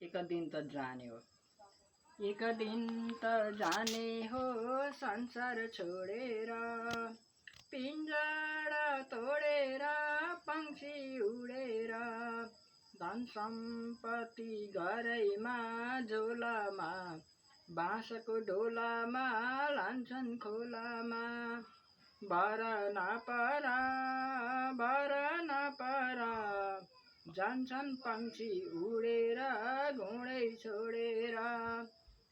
एक दिन त जाने हो, एक दिन त जाने हो संसार छोडेर, पिंजरा तोडेर पंक्षी उडेर, धन सम्पत्ति घरैमा झोलामा, बाँसको ढोलामा लान्छन् खोलामा। भर नपरा जान्छन् पंक्षी उडेर घुँडै छोडेर।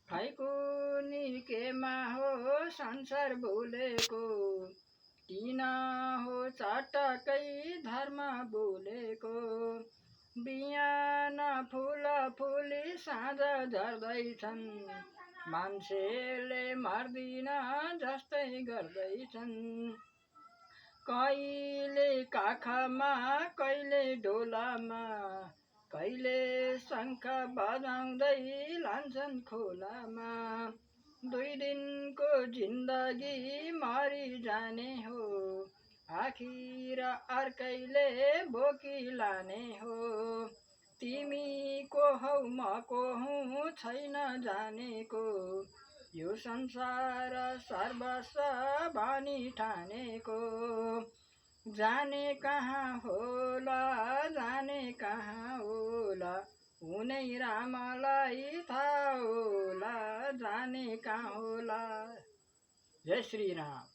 खैकुनी केमा हो संसार भुलेको, किन हो चटकै धर्म भुलेको। बिहान फुल फुली साँझ झर्दैछन्, मान्छेले मर्दिन जस्तै गर्दैछन्। कहिले काखमा कहिले ढोलामा, कहिले शङ्ख बजाउँदै लान्छन् खोलामा। 2 दिनको जिन्दगी मरि जाने हो, आखिर अर्कैले बोकी लाने हो। तिमी को हौ म को हुँ छैन जानेको, यो संसार सर्वस्व भनी ठानेको। जाने कहाँ होला जाने कहाँ होला, उनै रामलाई थाहा होला जाने कहाँ होला। जय श्री राम।